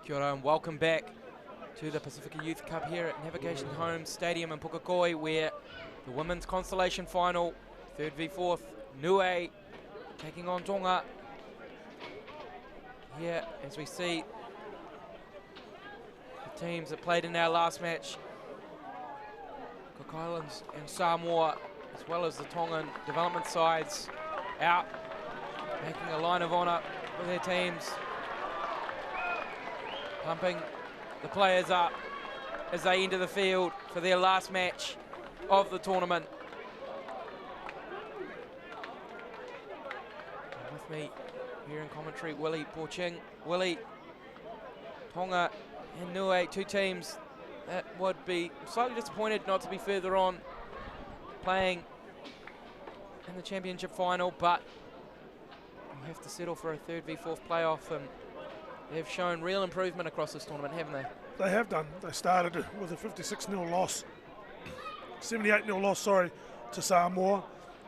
Kia ora and welcome back to the Pasifika Youth Cup here at Navigation Homes Stadium in Pukekohe, where the women's consolation final, 3rd v 4th, Niue taking on Tonga. Here, as we see, the teams that played in our last match, Cook Islands and Samoa, as well as the Tongan development sides, out, making a line of honour for their teams, pumping the players up as they enter the field for their last match of the tournament. And with me here in commentary, Willie Porching. Willie, Tonga and Niue, two teams that would be slightly disappointed not to be further on playing in the championship final, but we'll have to settle for a 3rd v 4th playoff, and they've shown real improvement across this tournament, haven't they? They have done. They started with a 56-0 loss, 78-0 loss, sorry, to Samoa.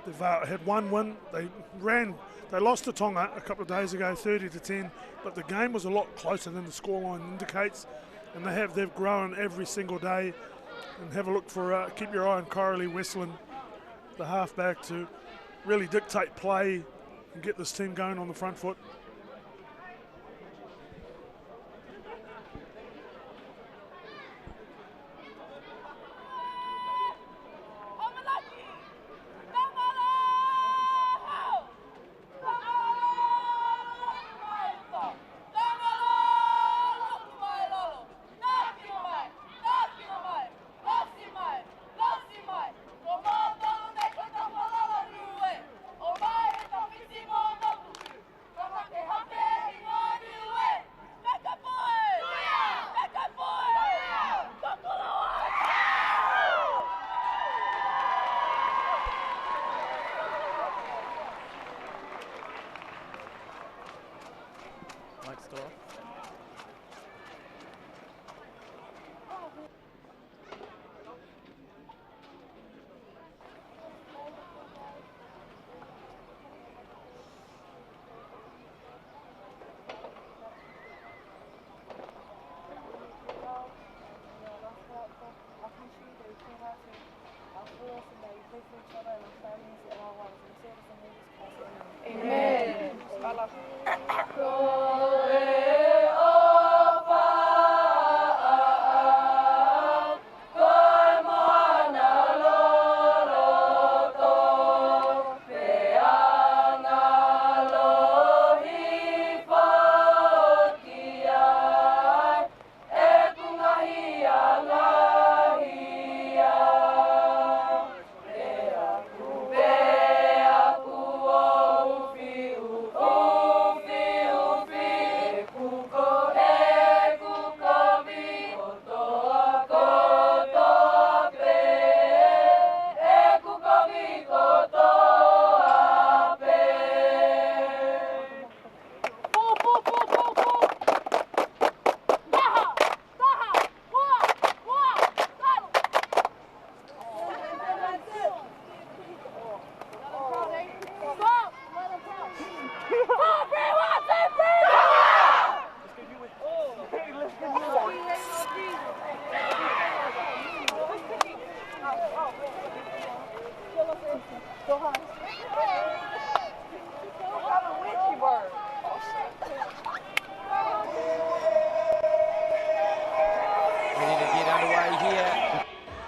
They've had one win. They lost to Tonga a couple of days ago, 30-10, but the game was a lot closer than the scoreline indicates, and they've grown every single day. And have a look for, keep your eye on Coralie Westland, the halfback, to really dictate play and get this team going on the front foot.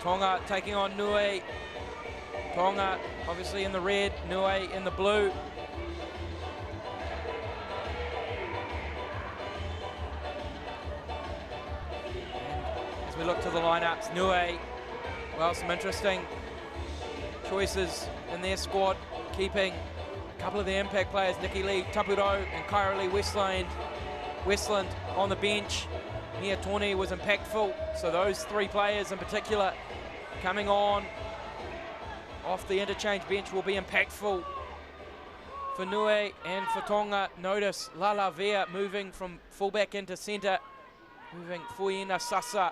Tonga taking on Niue. Tonga obviously in the red, Niue in the blue. And as we look to the lineups, Niue, well, some interesting choices in their squad, keeping a couple of the impact players, Nikki Lee Tapuro and Coralie Westland on the bench. Nia Tawny was impactful, so those three players in particular coming on off the interchange bench will be impactful for Niue and for Tonga. Notice Lala Vea moving from fullback into centre, moving Fuina Sasa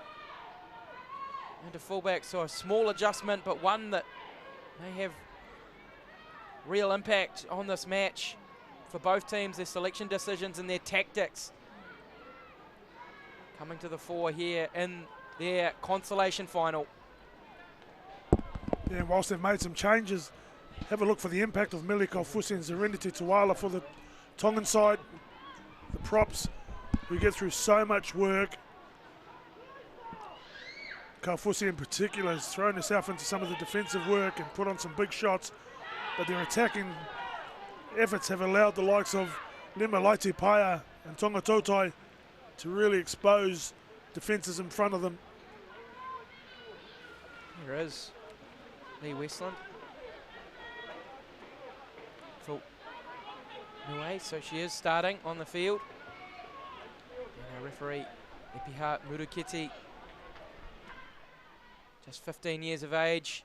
into fullback, so a small adjustment, but one that may have real impact on this match for both teams, their selection decisions and their tactics. coming to the fore here in their consolation final. Yeah, whilst they've made some changes, have a look for the impact of Mili Kaufusi and Serenity Tuala for the Tongan side. The props, who get through so much work. Kaufusi in particular has thrown herself into some of the defensive work and put on some big shots, but their attacking efforts have allowed the likes of Lima Laiti Paia and Tonga Tautai to really expose defences in front of them. There is Lee Westland. For Niue, so she is starting on the field. And our referee, Epiha Murukiti, just 15 years of age,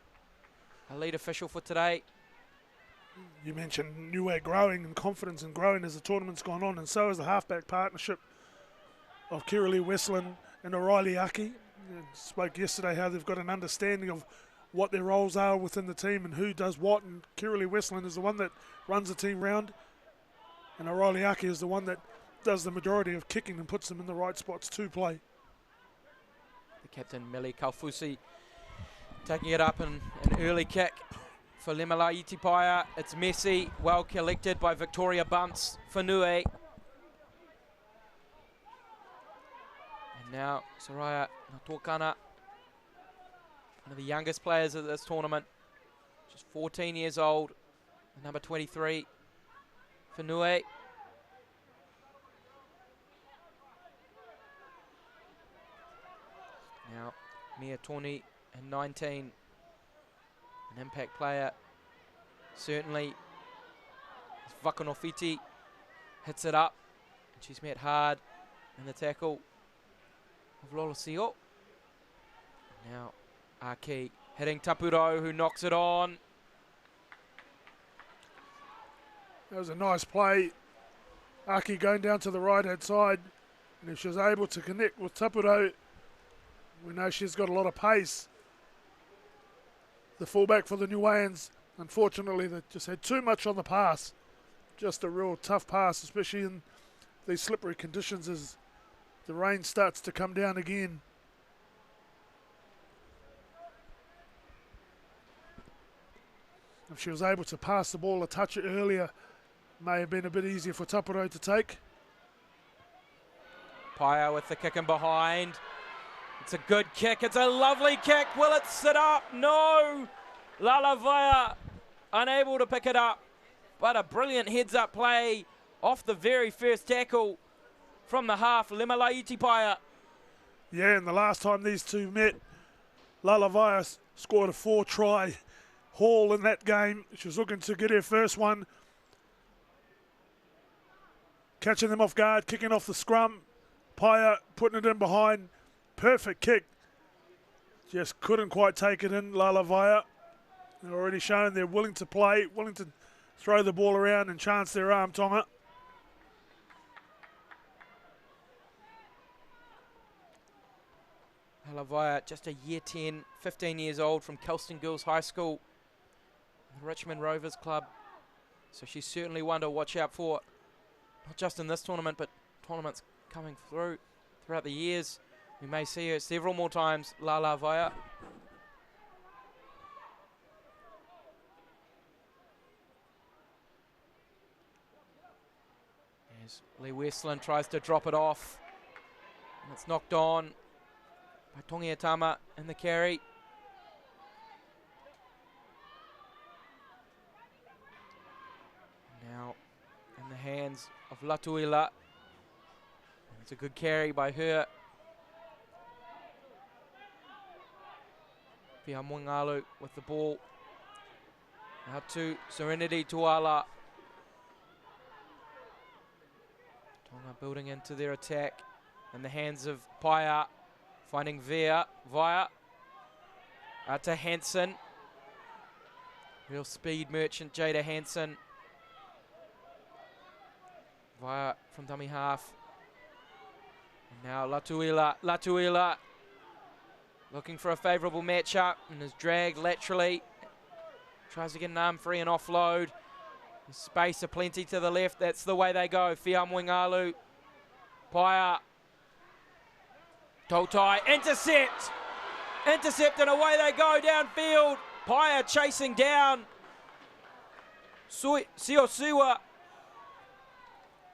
a lead official for today. You mentioned Niue growing and confidence and growing as the tournament's gone on, and so is the halfback partnership of Kiralee Westland and O'Reilly Aki. And spoke yesterday how they've got an understanding of what their roles are within the team and who does what, and Kiralee Westland is the one that runs the team round, and O'Reilly Aki is the one that does the majority of kicking and puts them in the right spots to play. The captain, Mili Kaufusi, taking it up in an early kick for Limala Itipaya. It's messy, well collected by Victoria Bunce for Niue. And now Soraya Natokana, one of the youngest players of this tournament, just 14 years old, number 23 for Niue. Now Mia Tony and 19, an impact player, certainly. Vakanofiti hits it up, and she's met hard in the tackle of Lolosio. Now Aki hitting Tapuro, who knocks it on. That was a nice play. Aki going down to the right hand side, and if she was able to connect with Tapuro, we know she's got a lot of pace. The fullback for the Niueans, unfortunately, they just had too much on the pass. Just a real tough pass, especially in these slippery conditions as the rain starts to come down again. If she was able to pass the ball a touch earlier, may have been a bit easier for Tapuro to take. Paia with the kick in behind. It's a good kick. It's a lovely kick. Will it sit up? No. Lalavaya unable to pick it up. But a brilliant heads-up play off the very first tackle from the half. Limalaiti Paia. Yeah, and the last time these two met, Lalavaya scored a 4-try haul in that game. She was looking to get her first one. Catching them off guard, kicking off the scrum. Paia putting it in behind. Perfect kick. Just couldn't quite take it in, Lalavaya. They've already shown they're willing to play, willing to throw the ball around and chance their arm, Tonga. Lalavaya, just a year 10, 15 years old from Kelston Girls High School, the Richmond Rovers Club. So she's certainly one to watch out for, not just in this tournament, but tournaments coming throughout the years. We may see her several more times, Lalavaya. As Lee Westland tries to drop it off, and it's knocked on by Tongiatama in the carry. Now in the hands of Latuila. It's a good carry by her. Fiamungalu with the ball. Now to Serenity Tuala. Tonga building into their attack. In the hands of Paia. Finding Via. Out to Hansen. Real speed merchant, Jada Hansen. Via from dummy half. And now Latuila. Looking for a favourable matchup and is dragged laterally. Tries to get an arm free and offload. There's space aplenty to the left. That's the way they go. Fiamwingalu. Paia. Toltai, intercept! Intercept and away they go downfield. Paia chasing down Siosiua.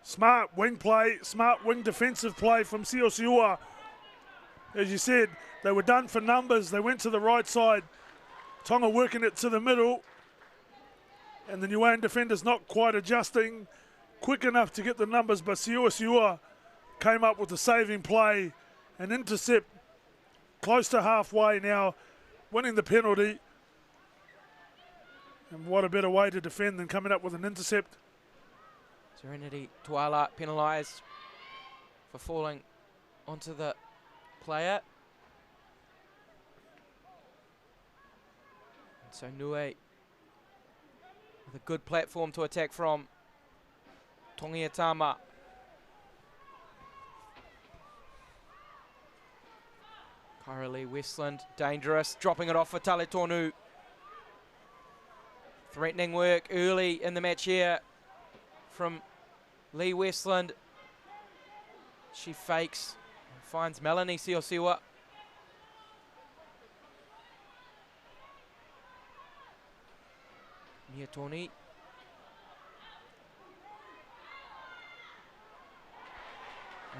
Smart wing play, smart wing defensive play from Siosiua. As you said, they were done for numbers. They went to the right side. Tonga working it to the middle. And the Niuean defenders not quite adjusting quick enough to get the numbers, but Siosiua came up with a saving play, an intercept close to halfway now, winning the penalty. And what a better way to defend than coming up with an intercept. Serenity Tuala penalised for falling onto the player. And so Niue with a good platform to attack from. Tongiatama. Kairali Westland, dangerous, dropping it off for Taletonu. Threatening work early in the match here from Lee Westland. She fakes and finds Melanie Siosiua. Miatoni.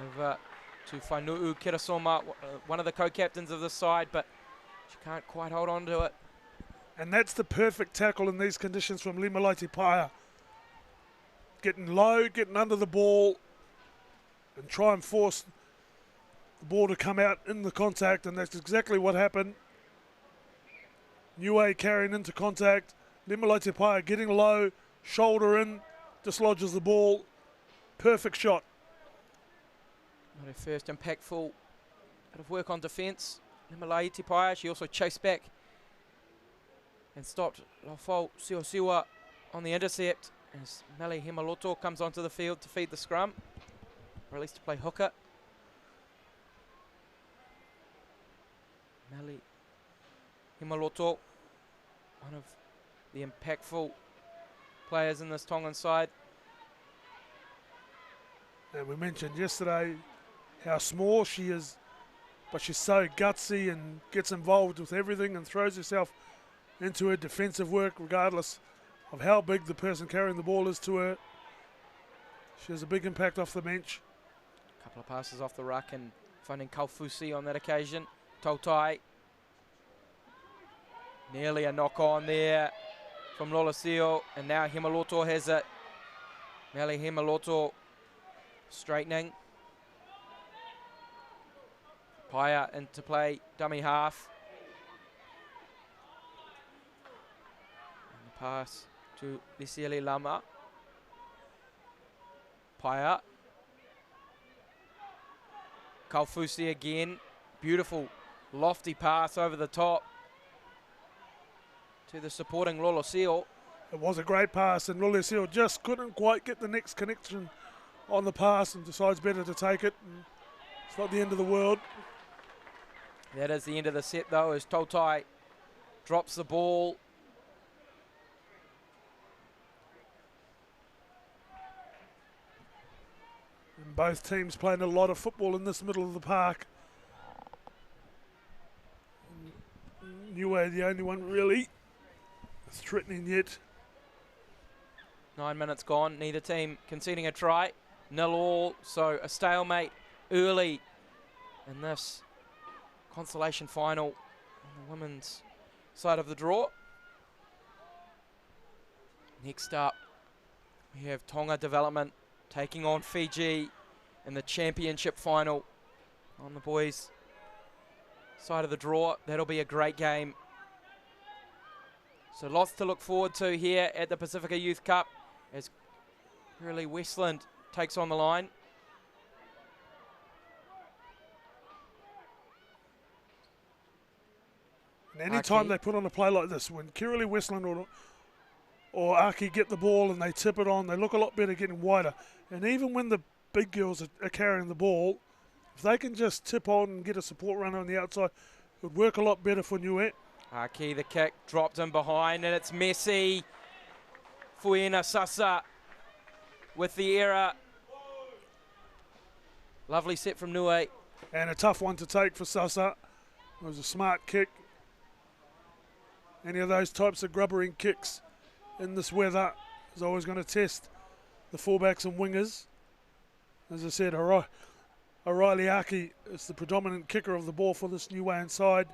Over to Whanuu Kirasoma, one of the co-captains of the side, but she can't quite hold on to it. And that's the perfect tackle in these conditions from Limalaiti Paia. Getting low, getting under the ball, and try and force the ball to come out in the contact, and that's exactly what happened. Niue carrying into contact, Limalaiti Paia getting low, shoulder in, dislodges the ball. Perfect shot. Not her first impactful bit of work on defence. Limalaiti Paia, she also chased back and stopped Lafau Siosiua on the intercept as Meli Himaloto comes onto the field to feed the scrum, or at least to play hooker. Meli Himaloto, one of the impactful players in this Tongan side. And we mentioned yesterday how small she is, but she's so gutsy and gets involved with everything and throws herself into her defensive work regardless of how big the person carrying the ball is to her. She has a big impact off the bench. A couple of passes off the ruck and finding Kaufusi on that occasion. Toltai. Nearly a knock on there from Lolasio, and now Himaloto has it. Meli Himaloto straightening. Paia into play, dummy half. And the pass to Lisieli Lama. Paia. Kaufusi again. Beautiful lofty pass over the top to the supporting Lolasio. It was a great pass, and Lolasio just couldn't quite get the next connection on the pass and decides better to take it. And it's not the end of the world. That is the end of the set though, as Toltai drops the ball. And both teams playing a lot of football in this middle of the park. Niue the only one really threatening yet. 9 minutes gone, neither team conceding a try. 0-0, so a stalemate early in this consolation final on the women's side of the draw. Next up, we have Tonga Development taking on Fiji in the championship final on the boys' side of the draw. That'll be a great game. So lots to look forward to here at the Pasifika Youth Cup as Kairali Westland takes on the line. And any time they put on a play like this, when Kairali Westland or Aki get the ball and they tip it on, they look a lot better getting wider. And even when the big girls are carrying the ball, if they can just tip on and get a support runner on the outside, it would work a lot better for Niue. Aki, the kick dropped in behind, and it's Messi. Fuena Sasa with the error. Lovely set from Niue. And a tough one to take for Sasa. It was a smart kick. Any of those types of grubbering kicks in this weather is always going to test the fullbacks and wingers. As I said, O'Reilly Aki is the predominant kicker of the ball for this Niue side.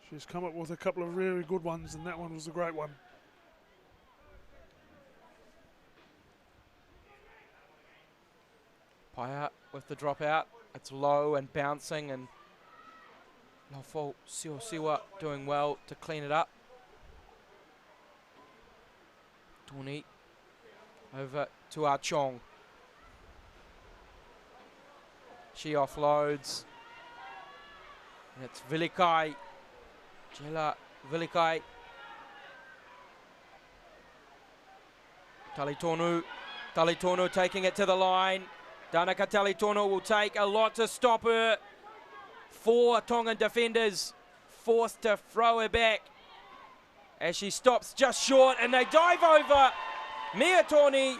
She's come up with a couple of really good ones, and that one was a great one. Paia with the dropout. It's low and bouncing, and Lafo Siwa doing well to clean it up. Tony over to our Chong. She offloads. And it's Vilikai. Jela Vilikai. Talitonu taking it to the line. Danaka Talitonu will take a lot to stop her. 4 Tongan defenders forced to throw her back as she stops just short, and they dive over. Mia Tony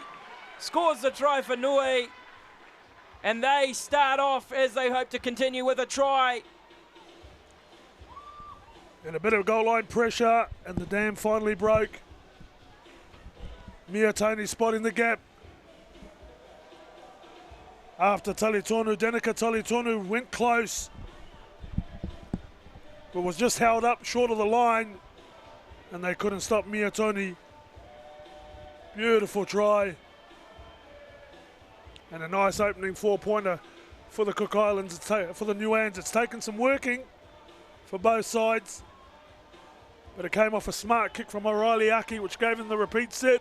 scores the try for Niue, and they start off as they hope to continue with a try. And a bit of goal line pressure, and the dam finally broke. Mia Tony spotting the gap. After Talitonu, Danica Talitonu went close, but was just held up short of the line, and they couldn't stop Mia Tony. Beautiful try. And a nice opening 4-pointer for the Cook Islands, for the Niuans. It's taken some working for both sides, but it came off a smart kick from O'Reilly Aki, which gave them the repeat set.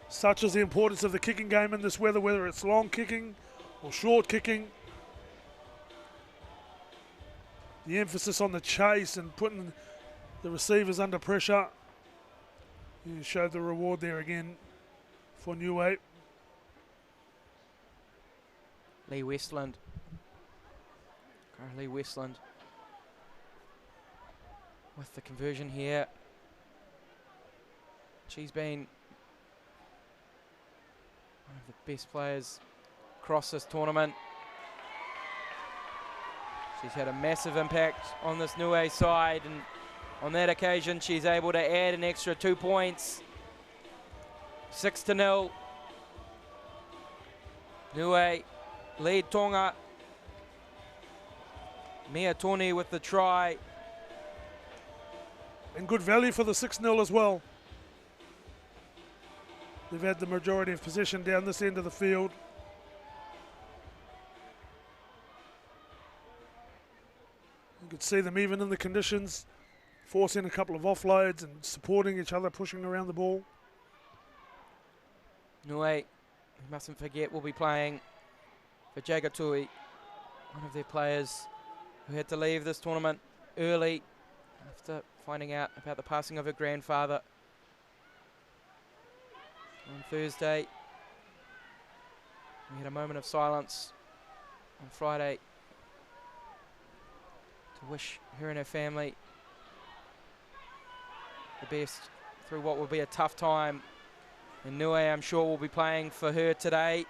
Such is the importance of the kicking game in this weather, whether it's long kicking or short kicking. The emphasis on the chase and putting the receivers under pressure. You showed the reward there again for Niue. Lee Westland. Lee Westland with the conversion here. She's been one of the best players across this tournament. She's had a massive impact on this Niue side, and on that occasion she's able to add an extra 2 points. 6-0. Niue lead Tonga. Mia Tony with the try. And good value for the 6-0 as well. They've had the majority of possession down this end of the field. You could see them even in the conditions, forcing a couple of offloads and supporting each other, pushing around the ball. Niue, we mustn't forget, will be playing for Jagatui, one of their players who had to leave this tournament early after finding out about the passing of her grandfather on Thursday. We had a moment of silence on Friday to wish her and her family the best through what will be a tough time. And Niue, I'm sure, will be playing for her today.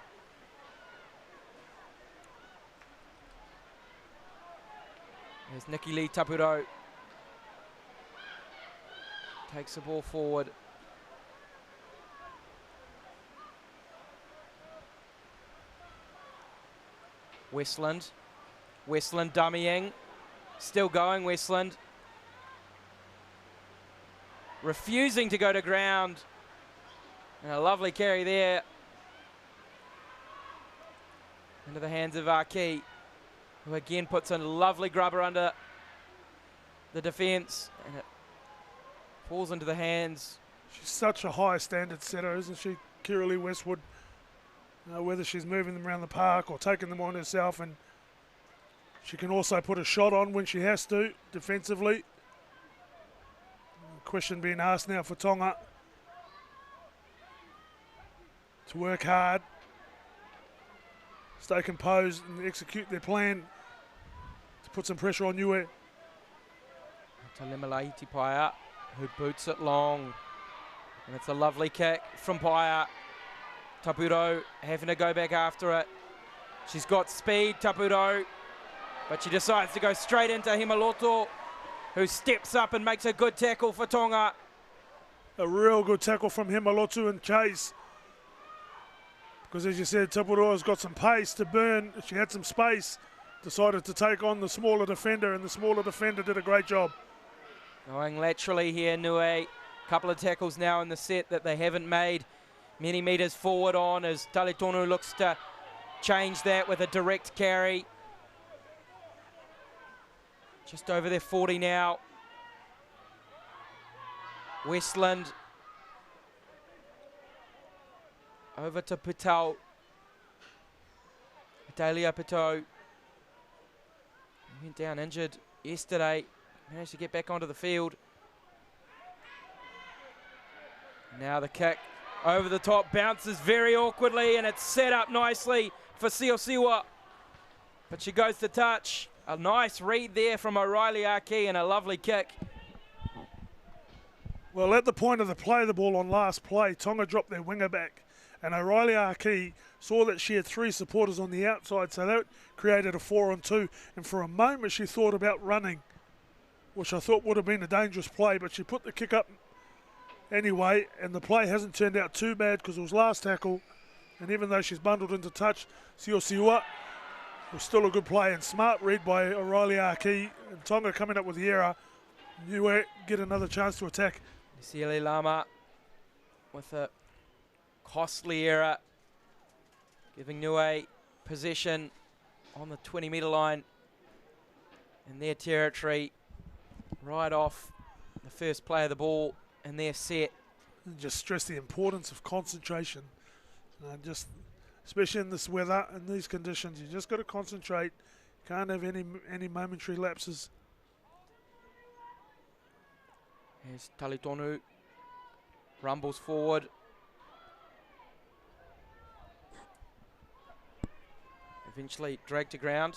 There's Nikki Lee Tapuro. Takes the ball forward. Westland dummying. Still going, Westland. Refusing to go to ground. And a lovely carry there. Into the hands of Aki, who again puts a lovely grubber under the defence. And it falls into the hands. She's such a high standard setter, isn't she, Kiralee Westwood? Whether she's moving them around the park or taking them on herself, and she can also put a shot on when she has to, defensively. Question being asked now for Tonga to work hard, stay composed and execute their plan to put some pressure on Niue. Talemalaiti Paia, who boots it long, and it's a lovely kick from Paia. Tapuro having to go back after it. She's got speed, Tapuro, but she decides to go straight into Himaloto, who steps up and makes a good tackle for Tonga. A real good tackle from Himaloto and chase. Because as you said, Tapuroa's got some pace to burn. She had some space, decided to take on the smaller defender, and the smaller defender did a great job. Going laterally here, Niue. Couple of tackles now in the set that they haven't made many metres forward on, as Talitonu looks to change that with a direct carry. Just over their 40 now. Westland over to Pitau. Adalia Pitau went down injured yesterday. Managed to get back onto the field. Now the kick over the top, bounces very awkwardly, and it's set up nicely for Siosiwa. But she goes to touch. A nice read there from O'Reilly Aki and a lovely kick. Well, at the point of the play, the ball on last play, Tonga dropped their winger back, and O'Reilly Aki saw that she had 3 supporters on the outside, so that created a 4-on-2, and for a moment she thought about running, which I thought would have been a dangerous play, but she put the kick up anyway, and the play hasn't turned out too bad because it was last tackle, and even though she's bundled into touch, Siosiwa was still a good play, and smart read by O'Reilly Aki, and Tonga coming up with the error. Niue get another chance to attack. Nisili Lama with a costly error, giving Niue possession on the 20-metre line in their territory, right off the first play of the ball, and they're set. And just stress the importance of concentration. Just especially in this weather and these conditions, you just got to concentrate. Can't have any momentary lapses. Here's Talitonu, rumbles forward. Eventually dragged to ground.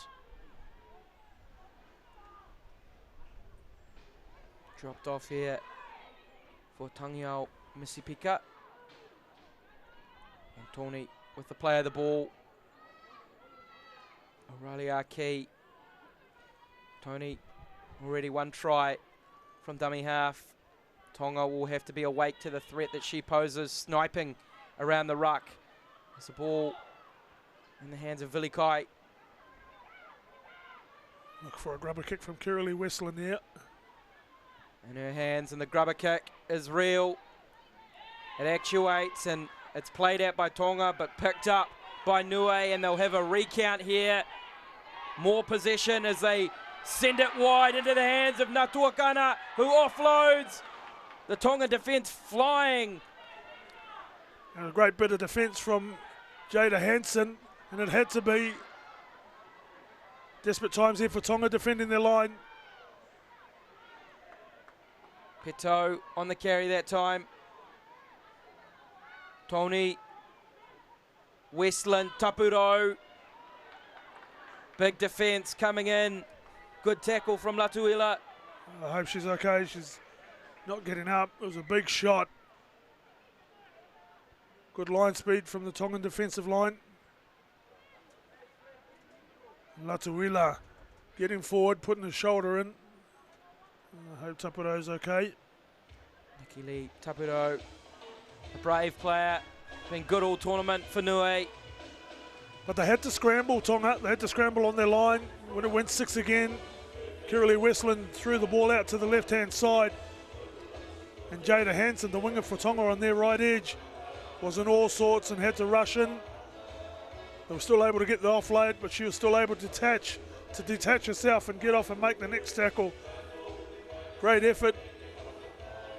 Dropped off here for Tangiao Pasifika. And Tony with the play of the ball. O'Reilly Aki. Tony already 1 try from dummy half. Tonga will have to be awake to the threat that she poses, sniping around the ruck. There's the ball in the hands of Vilikai. Look for a grubber kick from Kirili Westland there. In her hands, and the grubber kick is real. It actuates, and it's played out by Tonga, but picked up by Niue, and they'll have a recount here. More possession as they send it wide into the hands of Natuakana, who offloads. The Tonga defence flying. And a great bit of defence from Jada Hansen, and it had to be. Desperate times here for Tonga defending their line. Peto on the carry that time. Tony, Westland, Tapuro. Big defence coming in. Good tackle from Latuila. I hope she's okay. She's not getting up. It was a big shot. Good line speed from the Tongan defensive line. Latuila getting forward, putting his shoulder in. I hope Tapuro's okay. Nikki Lee, Tapuro, a brave player. Been good all tournament for Niue. But they had to scramble, Tonga. They had to scramble on their line. When it went 6 again, Kirili Westland threw the ball out to the left-hand side. And Jada Hansen, the winger for Tonga on their right edge, was in all sorts and had to rush in. They were still able to get the offload, but she was still able to detach herself and get off and make the next tackle. Great effort.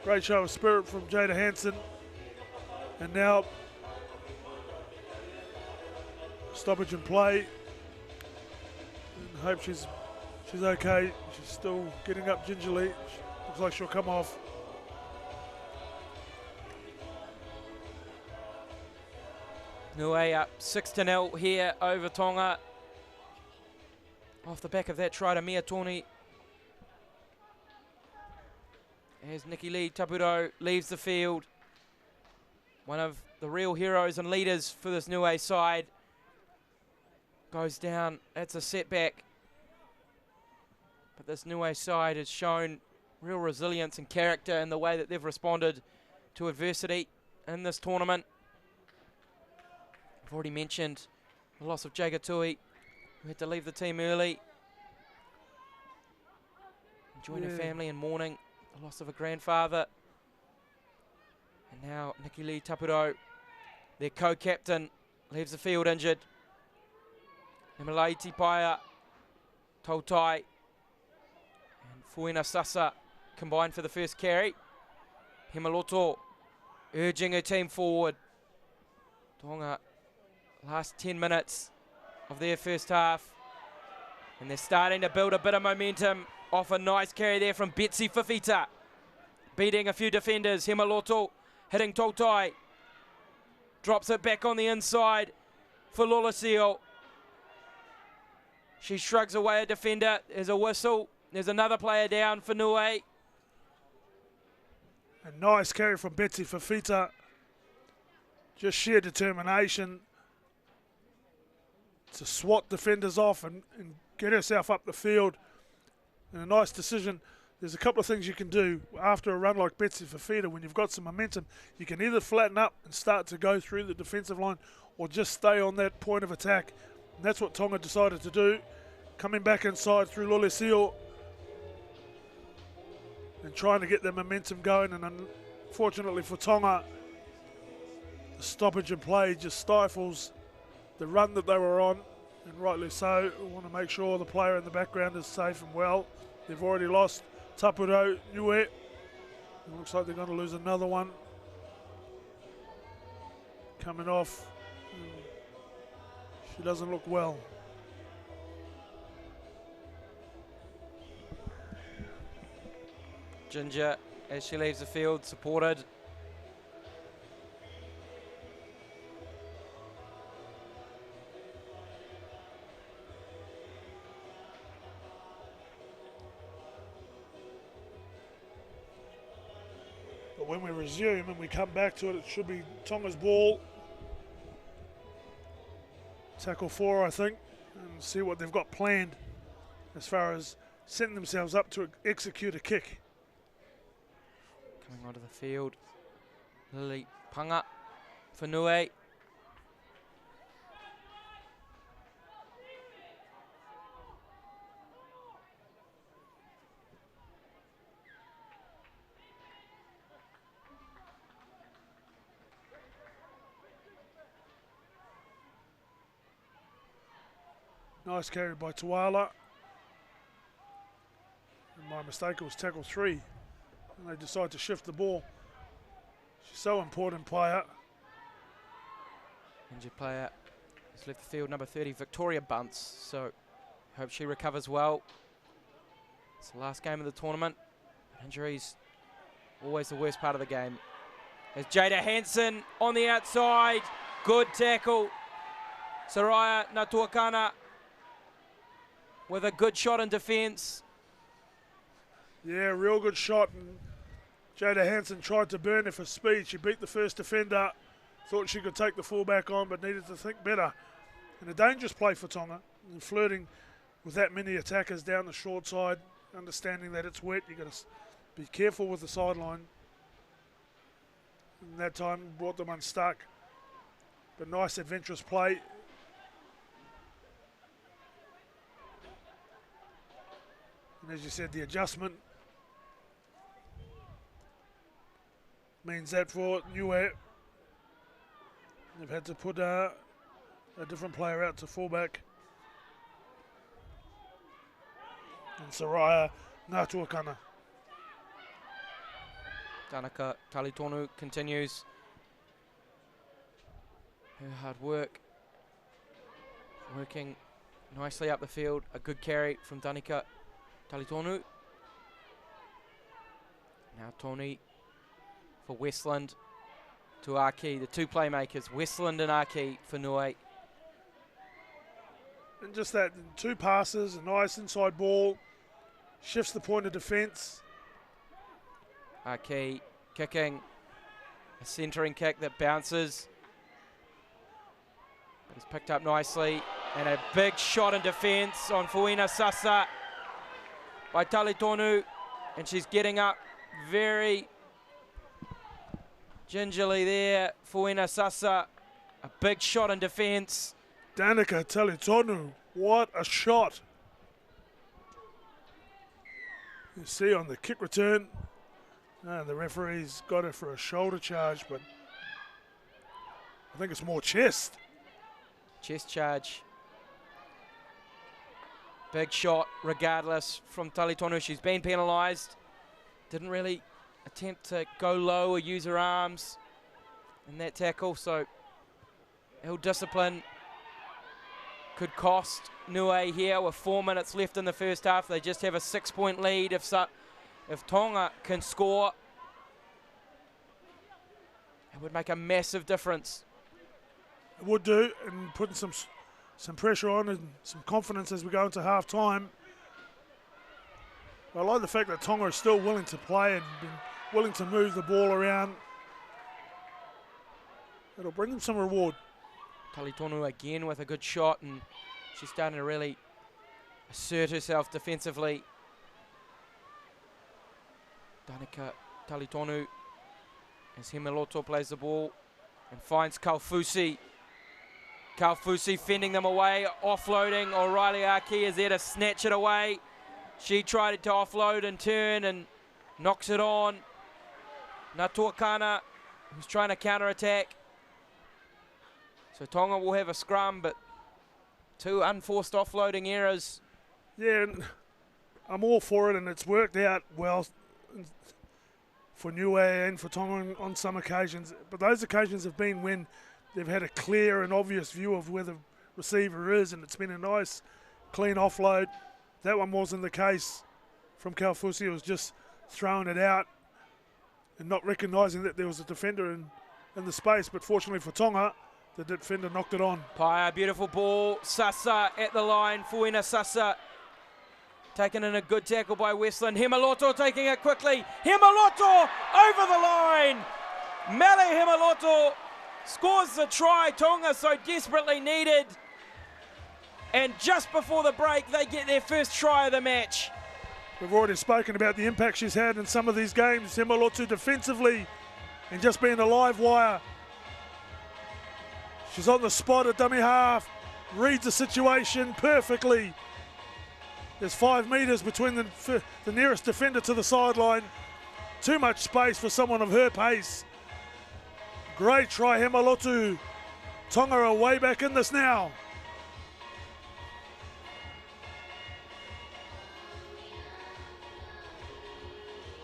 Great show of spirit from Jada Hansen. And now stoppage in play. And hope she's okay. She's still getting up gingerly. Looks like she'll come off. Niue up 6-0 here over Tonga. Off the back of that try to Mia Tony. As Nikki Lee Tapuro leaves the field. One of the real heroes and leaders for this Niue side. goes down. That's a setback. But this Niue side has shown real resilience and character in the way that they've responded to adversity in this tournament. I've already mentioned the loss of Jaga Tui, who had to leave the team early. Join her family in mourning the loss of a grandfather. And now Nikili Tapuro, their co-captain, leaves the field injured. Emalaiti Paia, Tautai, and Fuina Sasa combined for the first carry. Himaloto urging her team forward. Tonga, last 10 minutes of their first half. And they're starting to build a bit of momentum off a nice carry there from Betsy Fifita. Beating a few defenders. Himaloto hitting Tautai. Drops it back on the inside for Lolasio. She shrugs away a defender. There's a whistle. There's another player down for Niue. A nice carry from Betsy Fifita. Just sheer determination to swat defenders off and get herself up the field. And a nice decision. There's a couple of things you can do after a run like Betsy Fifita. When you've got some momentum, you can either flatten up and start to go through the defensive line or just stay on that point of attack. And that's what Tonga decided to do. Coming back inside through Lolasio and trying to get their momentum going. And unfortunately for Tonga, the stoppage in play just stifles the run that they were on, and rightly so. We want to make sure the player in the background is safe and well. They've already lost Tapuro Niue. It looks like they're going to lose another one. Coming off. She doesn't look well. Ginger, as she leaves the field, supported. But when we resume and we come back to it, it should be Tonga's ball. Tackle 4, I think, and see what they've got planned as far as setting themselves up to execute a kick. Coming onto the field, Lily Panga for Niue. Nice carry by Tuala. And my mistake, it was tackle 3. And they decide to shift the ball. She's so important, player. Injured player has left the field, number 30, Victoria Bunce. So hope she recovers well. It's the last game of the tournament. Injuries, always the worst part of the game. There's Jada Hansen on the outside. Good tackle. Soraya Natuakana with a good shot in defence. Yeah, real good shot. And Jada Hansen tried to burn her for speed. She beat the first defender. Thought she could take the fullback on, but needed to think better. And a dangerous play for Tonga. And flirting with that many attackers down the short side, understanding that it's wet. You've got to be careful with the sideline. And that time brought them unstuck. But nice adventurous play. And as you said, the adjustment means that for Niue, they've had to put a different player out to fullback. And Soraya Natuakana. Tanaka Talitonu continues her hard work. Working nicely up the field. A good carry from Danica Talitonu. Now Tony for Westland to Aki, the two playmakers, Westland and Aki for Niue. And just that, 2 passes, a nice inside ball, shifts the point of defence. Aki kicking, a centering kick that bounces. But it's picked up nicely And a big shot in defence on Fuina Sasa by Talitonu. And she's getting up very gingerly there. Fuina Sasa, a big shot in defence. Danica Talitonu, what a shot. You see on the kick return, the referee's got it for a shoulder charge, but I think it's more chest. Chest charge. Big shot regardless from Talitonu. She's been penalised. Didn't really attempt to go low or use her arms in that tackle, so ill discipline could cost Niue here with 4 minutes left in the first half. They just have a 6-point lead. If Tonga can score, it would make a massive difference. It would do, and putting some pressure on and some confidence as we go into half time. I like the fact that Tonga is still willing to play and been willing to move the ball around. It'll bring them some reward. Talitonu again with a good shot, and she's starting to really assert herself defensively. Danica Talitonu as Himaloto plays the ball and finds Kaufusi. Kaufusi fending them away, offloading. O'Reilly Aki is there to snatch it away. She tried to offload and turn and knocks it on. Natuakana, who's trying to counter-attack. So Tonga will have a scrum, but 2 unforced offloading errors. Yeah, and I'm all for it, and it's worked out well for Niue and for Tonga on some occasions. But those occasions have been when they've had a clear and obvious view of where the receiver is, and it's been a nice, clean offload. That one wasn't the case from Kaufusi. It was just throwing it out and not recognising that there was a defender in the space. But fortunately for Tonga, the defender knocked it on. Paia, beautiful ball. Sasa at the line. Fuina Sasa taken in a good tackle by Westland. Himaloto taking it quickly. Himaloto over the line. Mele Himaloto scores the try Tonga so desperately needed. And just before the break, they get their first try of the match. We've already spoken about the impact she's had in some of these games. Himaloto defensively and just being a live wire. She's on the spot at dummy half, reads the situation perfectly. There's 5 metres between the nearest defender to the sideline. Too much space for someone of her pace. Great try, Himaloto. Tonga are way back in this now.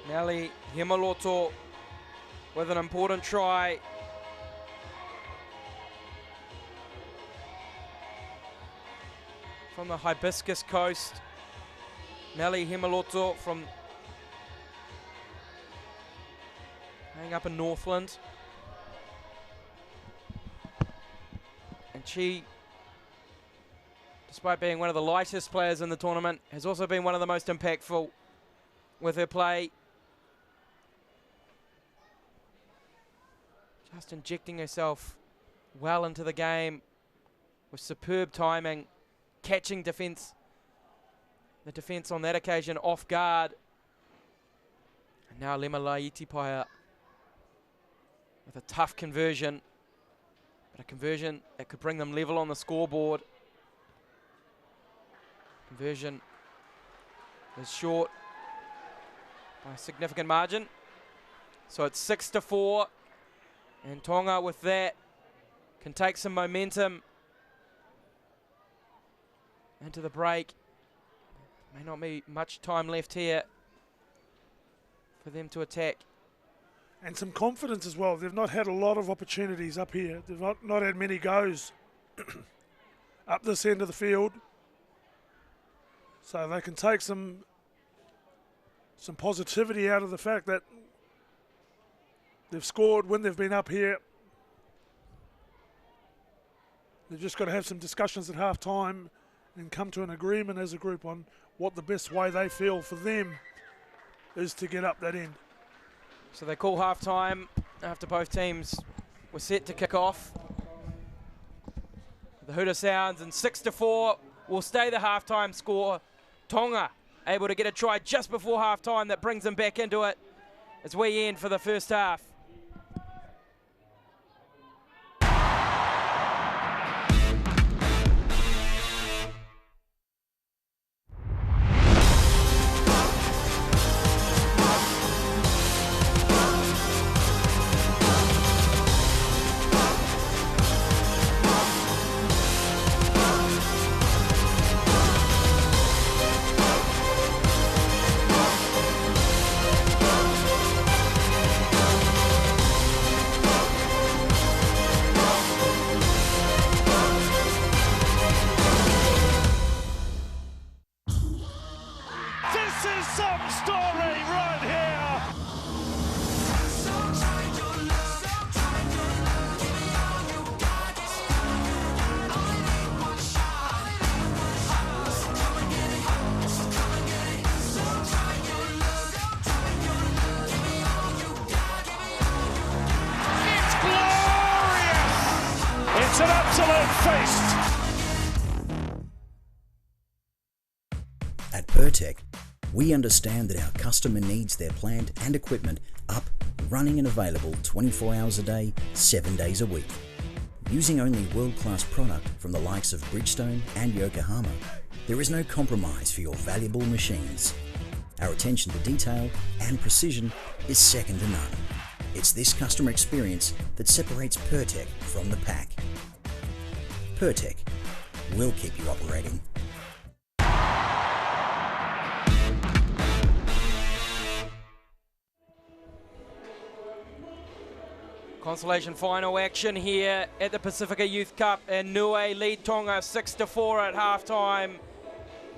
Mele Himaloto with an important try. From the Hibiscus Coast, Mele Himaloto from hanging up in Northland. And she, despite being one of the lightest players in the tournament, has also been one of the most impactful with her play. Just injecting herself well into the game with superb timing. Catching the defence on that occasion off guard. And now Lema Laitipaia with a tough conversion, but a conversion that could bring them level on the scoreboard. Conversion is short by a significant margin. So it's 6-4, and Tonga with that can take some momentum into the break. May not be much time left here for them to attack. And some confidence as well. They've not had a lot of opportunities up here. They've not had many goes up this end of the field. So they can take some positivity out of the fact that they've scored when they've been up here. They've just got to have some discussions at half time and come to an agreement as a group on what the best way they feel for them is to get up that end. So they call half-time after both teams were set to kick off. the hooter sounds, and 6-4 will stay the halftime score. Tonga able to get a try just before halftime that brings them back into it as we end for the first half. It's an absolute feast. At Pertec, we understand that our customer needs their plant and equipment up, running and available 24 hours a day, 7 days a week. Using only world-class product from the likes of Bridgestone and Yokohama, there is no compromise for your valuable machines. Our attention to detail and precision is second to none. It's this customer experience that separates Pertec from the pack. Pertec, we'll keep you operating. Consolation final action here at the Pasifika Youth Cup, and Niue lead Tonga 6-4 at halftime.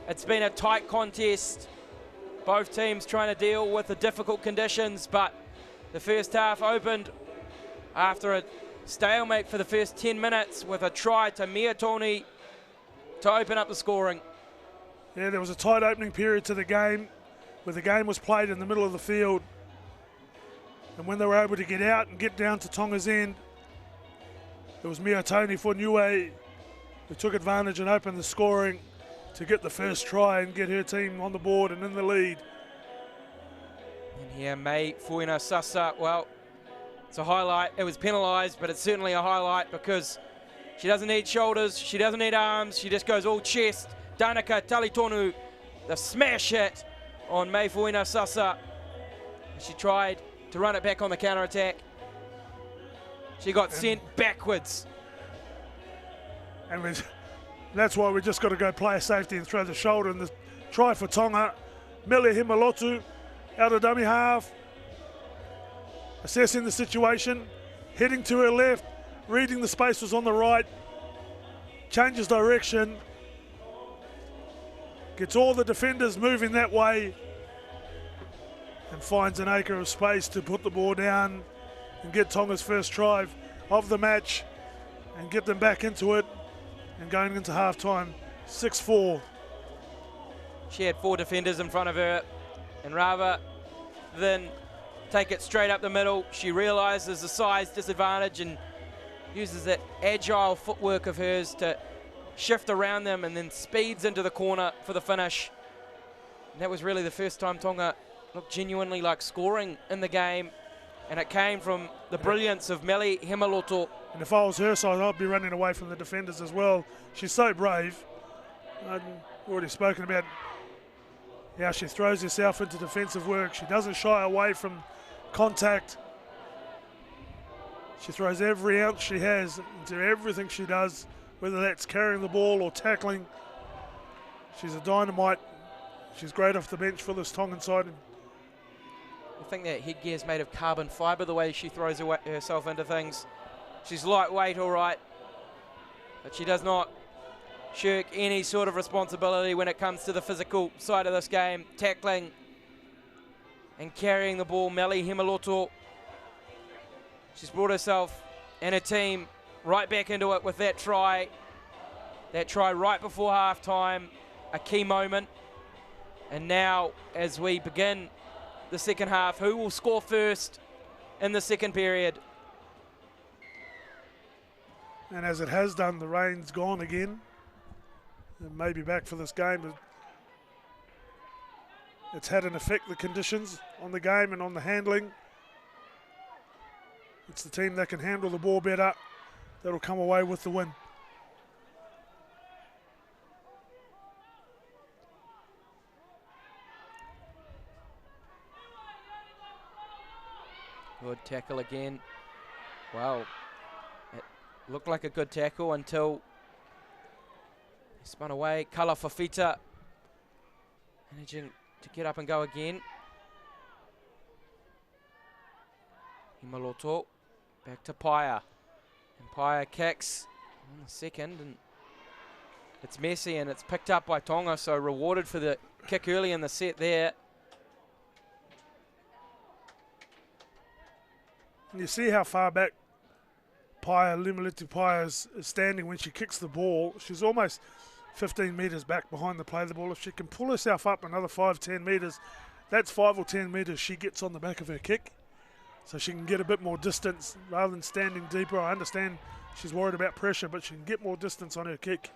It's been a tight contest. Both teams trying to deal with the difficult conditions, but the first half opened after a stalemate for the first 10 minutes with a try to Mia Tony to open up the scoring. Yeah, there was a tight opening period to the game where the game was played in the middle of the field. And when they were able to get out and get down to Tonga's end, it was Mia Tony for Niue who took advantage and opened the scoring to get the first try and get her team on the board and in the lead. And here, Mai Fuina Sasa, well, it's a highlight. It was penalised, but it's certainly a highlight because she doesn't need shoulders, she doesn't need arms, she just goes all chest. Danica Talitonu, the smash hit on Mai Fuina Sasa. She tried to run it back on the counter-attack. She got sent backwards. And that's why we just got to go play a safety and throw the shoulder. And the try for Tonga, Mele Himalotu out of dummy half, assessing the situation, heading to her left, reading the space was on the right, changes direction, gets all the defenders moving that way, and finds an acre of space to put the ball down and get Tonga's first try of the match and get them back into it and going into halftime 6-4. She had 4 defenders in front of her, and rather than take it straight up the middle, she realises the size disadvantage and uses that agile footwork of hers to shift around them and then speeds into the corner for the finish. And that was really the first time Tonga looked genuinely like scoring in the game, and it came from the brilliance of Mele Himaloto. And if I was her side, I'd be running away from the defenders as well. She's so brave. I've already spoken about how she throws herself into defensive work. She doesn't shy away from contact. She throws every ounce she has into everything she does, whether that's carrying the ball or tackling. She's a dynamite. She's great off the bench for this Tongan side. I think that headgear is made of carbon fibre, the way she throws herself into things. She's lightweight, all right, but she does not shirk any sort of responsibility when it comes to the physical side of this game. Tackling and carrying the ball, Mele Himaloto. She's brought herself and her team right back into it with that try. That try right before halftime, a key moment. And now, as we begin the second half, who will score first in the second period? And as it has done, the rain's gone again. It may be back for this game, but it's had an effect, the conditions on the game and on the handling. It's the team that can handle the ball better that'll come away with the win. Good tackle again. Wow. It looked like a good tackle until he spun away. Kala Fafita managing to get up and go again. Himaloto back to Paia. And Paia kicks on the second. And it's messy and it's picked up by Tonga, so rewarded for the kick early in the set there. And you see how far back Limalitu Paia is standing when she kicks the ball. She's almost 15 metres back behind the play of the ball. If she can pull herself up another 5-10 metres, that's 5 or 10 metres she gets on the back of her kick. So she can get a bit more distance rather than standing deeper. I understand she's worried about pressure, but she can get more distance on her kick.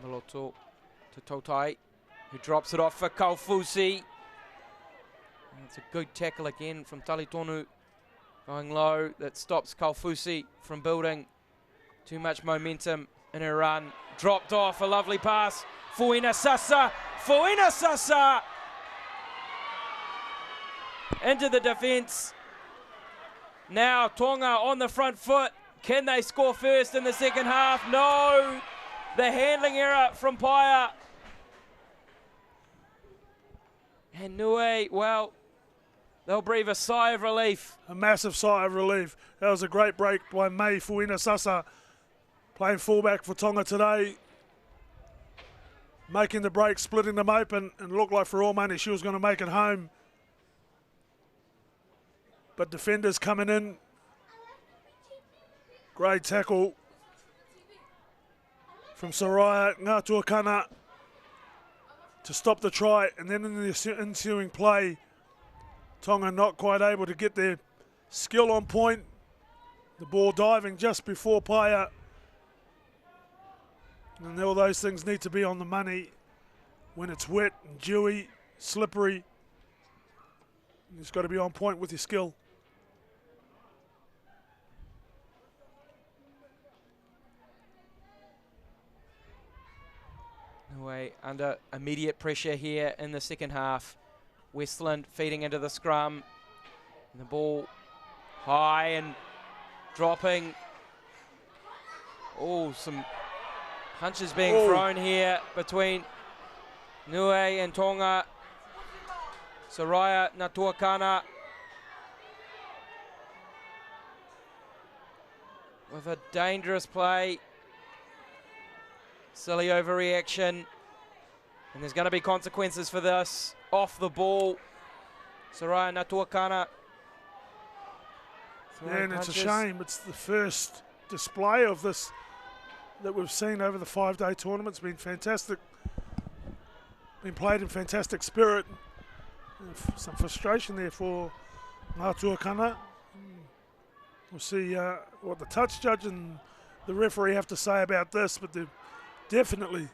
Maloto to Totai, who drops it off for Kaufusi. It's a good tackle again from Talitonu. Going low, that stops Kaufusi from building too much momentum in her run. Dropped off, a lovely pass. Fuina Sasa into the defence. Now Tonga on the front foot. Can they score first in the second half? No. The handling error from Paia. And Niue, well, they'll breathe a sigh of relief. A massive sigh of relief. That was a great break by Mai Fuina Sasa, playing fullback for Tonga today. Making the break, splitting them open, and looked like for all money she was going to make it home. But defenders coming in. Great tackle from Soraya Ngātuakana to stop the try, and then in the ensuing play, Tonga not quite able to get their skill on point. The ball diving just before Paia. And all those things need to be on the money when it's wet and dewy, slippery. You've got to be on point with your skill. Niue under immediate pressure here in the second half. Westland feeding into the scrum. And the ball high and dropping. Oh, some punches being thrown here between Niue and Tonga. Soraya Ngātuakana with a dangerous play. Silly overreaction. And there's going to be consequences for this. Off the ball. Soraya Ngātuakana. Yeah, and it's a shame. It's the first display of this that we've seen over the 5-day tournament. It's been fantastic. Been played in fantastic spirit. Some frustration there for Ngātuakana. We'll see what the touch judge and the referee have to say about this, but they're definitely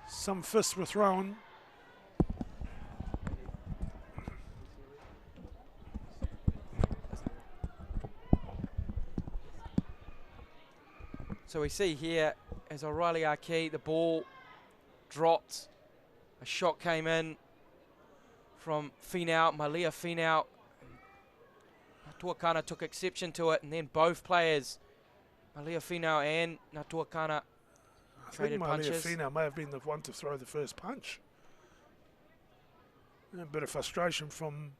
some fists were thrown. So we see here as O'Reilly Arkey, the ball dropped. A shot came in from Finau, Malia Finau. Ngātuakana took exception to it, and then both players, Malia Finau and Ngātuakana, traded punches. Malia Finau may have been the one to throw the first punch. A bit of frustration from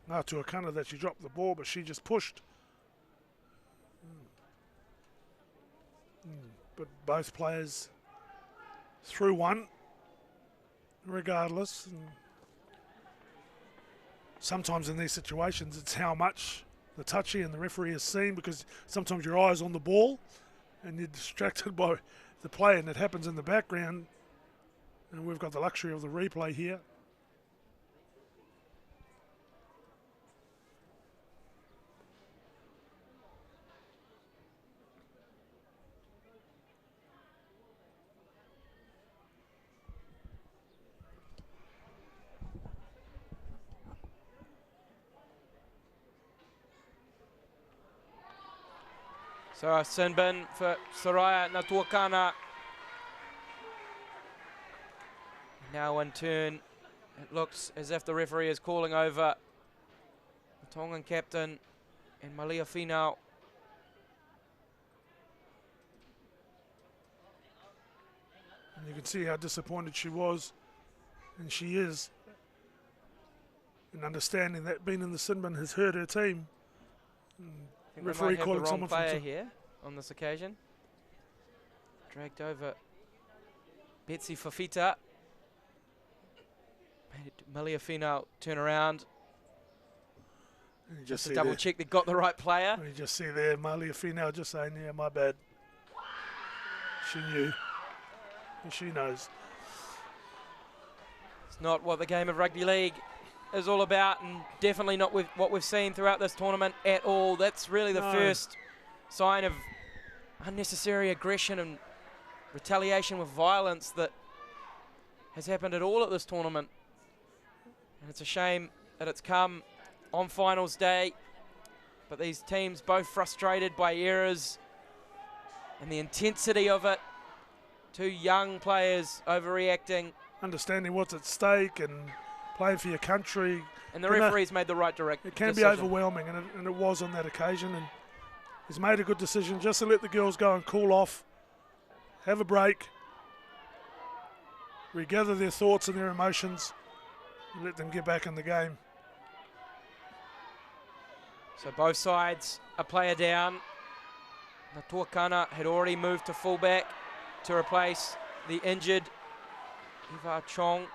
Ngātuakana that she dropped the ball, but she just pushed. But both players threw one, regardless. And sometimes in these situations, it's how much the touchy and the referee has seen, because sometimes your eye's on the ball and you're distracted by the play, and it happens in the background. And we've got the luxury of the replay here. So a sin bin for Soraya Natuakana. Now in turn, it looks as if the referee is calling over the Tongan captain and Malia Finau. And you can see how disappointed she was, and she is, in understanding that being in the sin bin has hurt her team. I think referee calling someone player here on this occasion. Dragged over Betsy Fafita. Made Malia Finau turn around. Just to double check they got the right player. You just see there Malia Finau just saying, yeah, my bad. She knew. And she knows. It's not what the game of rugby league is all about, and definitely not with what we've seen throughout this tournament at all. That's really the first sign of unnecessary aggression and retaliation with violence that has happened at all at this tournament. And it's a shame that it's come on finals day, but these teams both frustrated by errors and the intensity of it. Two young players overreacting. Understanding what's at stake and playing for your country. And the referee's made the right decision. It can be overwhelming, and it was on that occasion. And he's made a good decision just to let the girls go and cool off, have a break, regather their thoughts and their emotions, and let them get back in the game. So both sides, a player down. Natuakana had already moved to fullback to replace the injured Eva Chong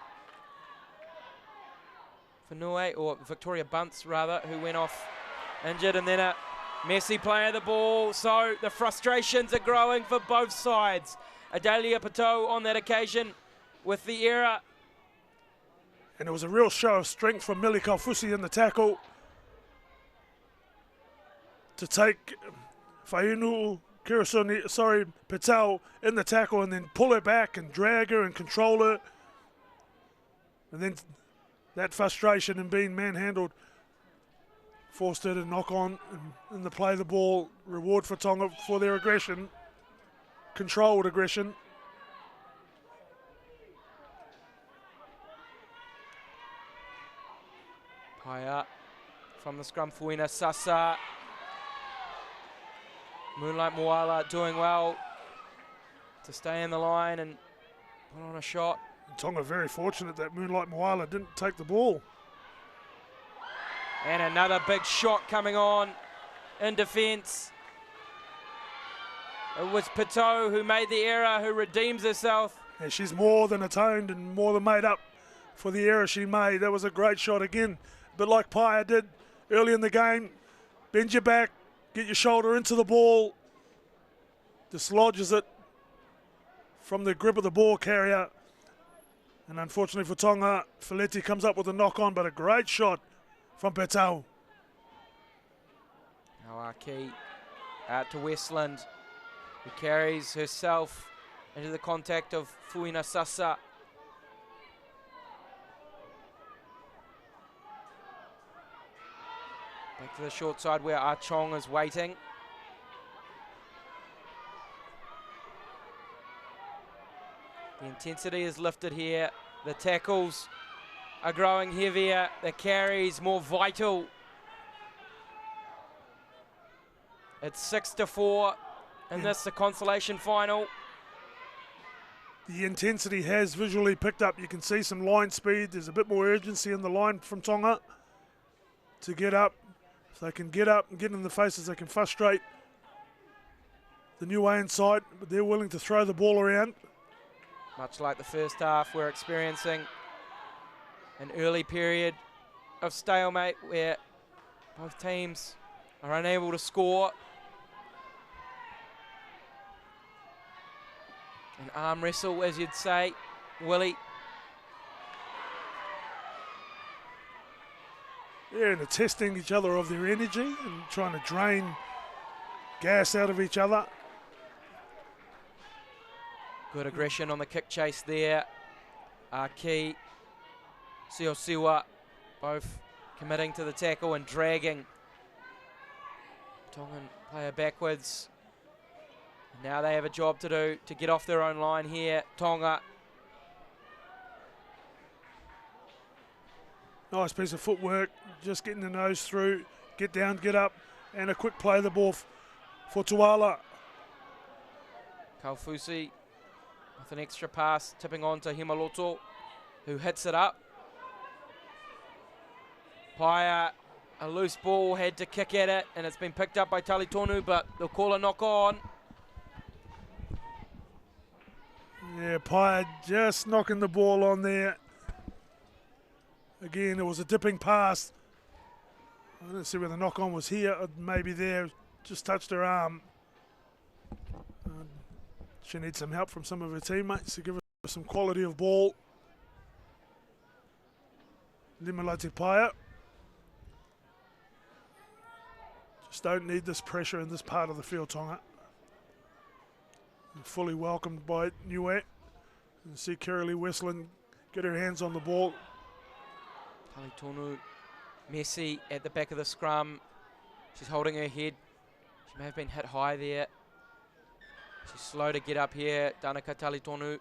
for Niue, or Victoria Bunce rather, who went off injured, and then a messy play of the ball. So the frustrations are growing for both sides. Adalia Pateau on that occasion with the error. And it was a real show of strength from Millie Kaufusi in the tackle to take Patel in the tackle and then pull her back and drag her and control her. And then that frustration and being manhandled forced her to knock on and the play of the ball. Reward for Tonga for their aggression, controlled aggression. Paia from the scrum, Fuina Sasa. Moonlight Moala doing well to stay in the line and put on a shot. Tonga very fortunate that Moonlight Moala didn't take the ball. And another big shot coming on in defence. It was Pateau who made the error, who redeems herself. Yeah, she's more than atoned and more than made up for the error she made. That was a great shot again. But like Paia did early in the game, bend your back, get your shoulder into the ball, dislodges it from the grip of the ball carrier. And unfortunately for Tonga, Feletti comes up with a knock-on, but a great shot from Patel. Now our key out to Westland, who carries herself into the contact of Fuina Sasa. Back to the short side where Ah Chong is waiting. The intensity is lifted here. The tackles are growing heavier. The carries more vital. It's 6-4 in the consolation final. The intensity has visually picked up. You can see some line speed. There's a bit more urgency in the line from Tonga to get up. If they can get up and get in the faces, they can frustrate the Niue side, but they're willing to throw the ball around. Much like the first half, we're experiencing an early period of stalemate where both teams are unable to score. An arm wrestle, as you'd say, Willie. Yeah, and they're testing each other of their energy and trying to drain gas out of each other. Good aggression on the kick chase there. Aki, Siosiwa, both committing to the tackle and dragging Tongan player backwards. Now they have a job to do to get off their own line here, Tonga. Nice piece of footwork, just getting the nose through, get down, get up, and a quick play of the ball for Tuala. Kaufusi with an extra pass, tipping on to Himaloto, who hits it up. Paia, a loose ball, had to kick at it, and it's been picked up by Talitonu, but they'll call a knock on. Yeah, Paia just knocking the ball on there. Again, it was a dipping pass. I didn't see where the knock on was here, or maybe there, just touched her arm. She needs some help from some of her teammates to give her some quality of ball. Limelati Paia. Just don't need this pressure in this part of the field, Tonga. And fully welcomed by Niue. And see Kiralee Westland get her hands on the ball. Talitonu, Messi at the back of the scrum. She's holding her head. She may have been hit high there. She's slow to get up here, Danica Talitonu.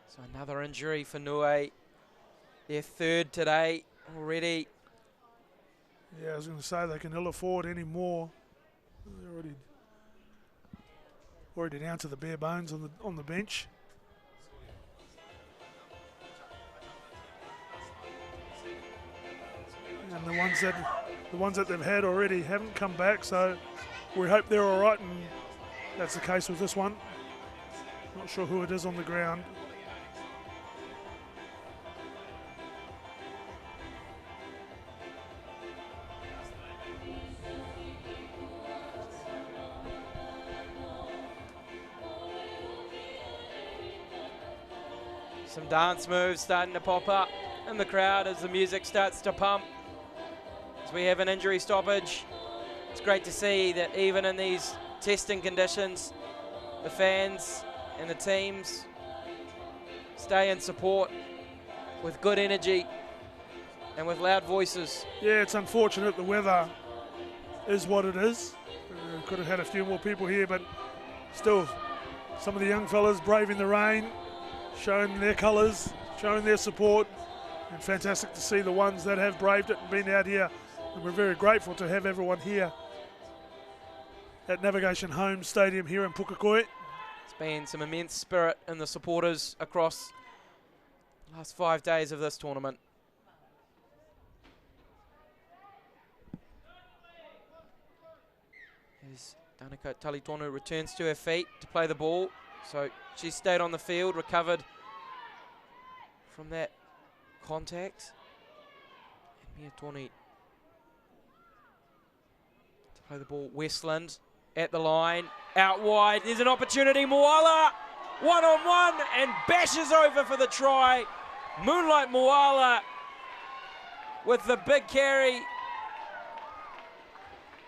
So another injury for Niue. Their third today already. Yeah, I was going to say they can ill afford any more. They're already down to the bare bones on the bench. And the ones that they've had already haven't come back, so we hope they're all right, and that's the case with this one. Not sure who it is on the ground. Some dance moves starting to pop up in the crowd as the music starts to pump. As we have an injury stoppage, it's great to see that even in these testing conditions, the fans and the teams stay in support with good energy and with loud voices. Yeah, it's unfortunate the weather is what it is. Could have had a few more people here, but still, some of the young fellas braving the rain, showing their colours, showing their support, and fantastic to see the ones that have braved it and been out here. And we're very grateful to have everyone here at Navigation Home Stadium here in Pukekohe. It's been some immense spirit in the supporters across the last 5 days of this tournament. As Danica Talitonu returns to her feet to play the ball. So she stayed on the field, recovered from that contact. And Mia Tawny to play the ball. Westland at the line, out wide. There's an opportunity. Moala, one-on-one, and bashes over for the try. Moonlight Moala with the big carry.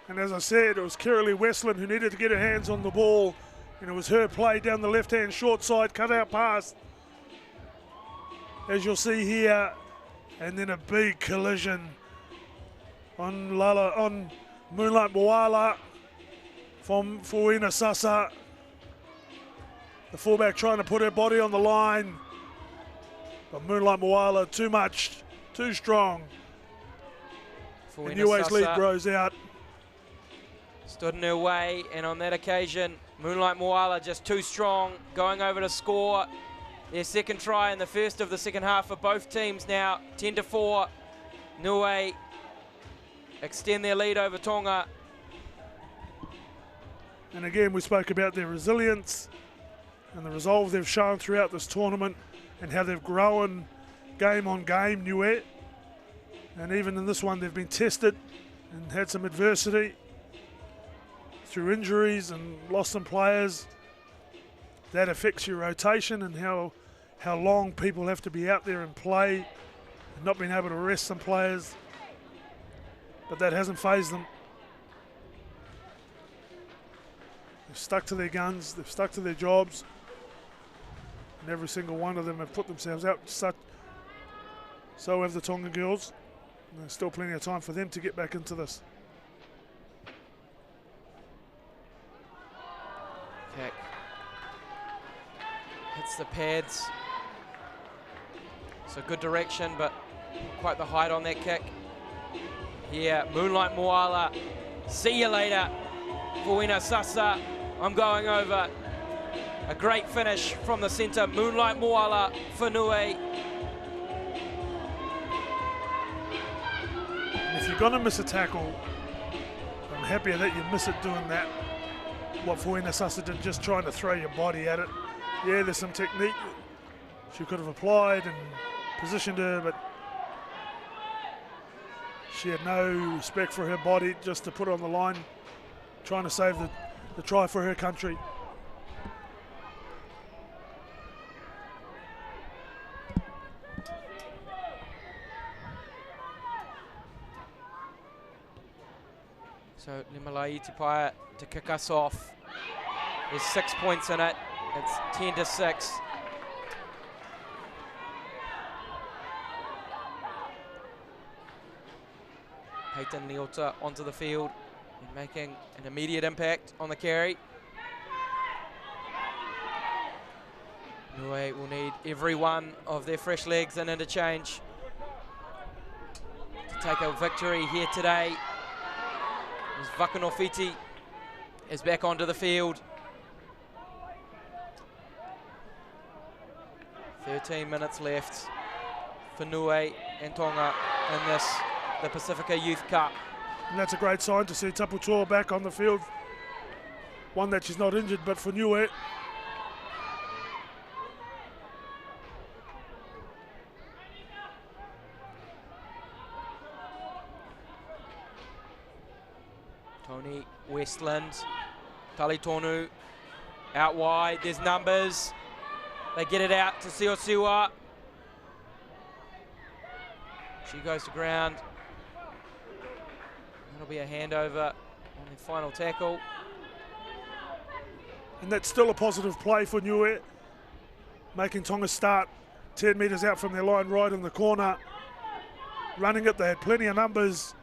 And as I said, it was Kiralee Westland who needed to get her hands on the ball. And it was her play down the left-hand short side, cut out pass, as you'll see here. And then a big collision on Moonlight Moala from Fuina Sasa. The fullback trying to put her body on the line. But Moonlight Moala, too much, too strong. And Niue's lead grows out. Stood in her way, and on that occasion, Moonlight Moala just too strong, going over to score their second try in the first of the second half for both teams now, 10-4. Niue extend their lead over Tonga. And again, we spoke about their resilience and the resolve they've shown throughout this tournament and how they've grown game on game, Niue. And even in this one, they've been tested and had some adversity through injuries and lost some players. That affects your rotation and how long people have to be out there and play, and not being able to rest some players. But that hasn't fazed them. They've stuck to their guns, they've stuck to their jobs, and every single one of them have put themselves out. So have the Tongan girls. And there's still plenty of time for them to get back into this. hits the pads. So good direction, but quite the height on that kick. Here, Moonlight Moala. See you later, Fuina Sasa. I'm going over. A great finish from the centre. Moonlight Moala for Niue. If you're going to miss a tackle, I'm happier that you miss it doing that. What Fuina Sasa did, just trying to throw your body at it. Yeah, there's some technique she could have applied and positioned her, but she had no respect for her body, just to put it on the line, trying to save the try for her country. So Nimalai Tipaia to kick us off. There's 6 points in it. It's 10-6. Peyton Leota onto the field and making an immediate impact on the carry. Niue will need every one of their fresh legs and interchange to take a victory here today. As Vakanofiti is back onto the field. 13 minutes left for Niue and Tonga in this, the Pasifika Youth Cup. And that's a great sign to see Taputoa back on the field. One that she's not injured, but for Niue. Tony Westland, Talitonu out wide, there's numbers. They get it out to Siosiwa. She goes to ground. That'll be a handover on the final tackle. And that's still a positive play for Niue, making Tonga start 10 metres out from their line right in the corner. Running it, they had plenty of numbers.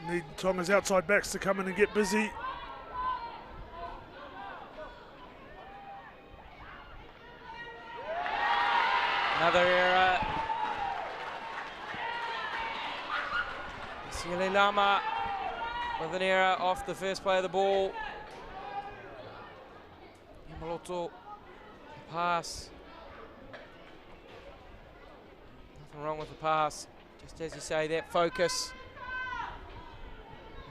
Need Tonga's outside backs to come in and get busy. Another error. Siele Lama with an error off the first play of the ball. Yamaloto, pass. Nothing wrong with the pass. Just as you say, that focus.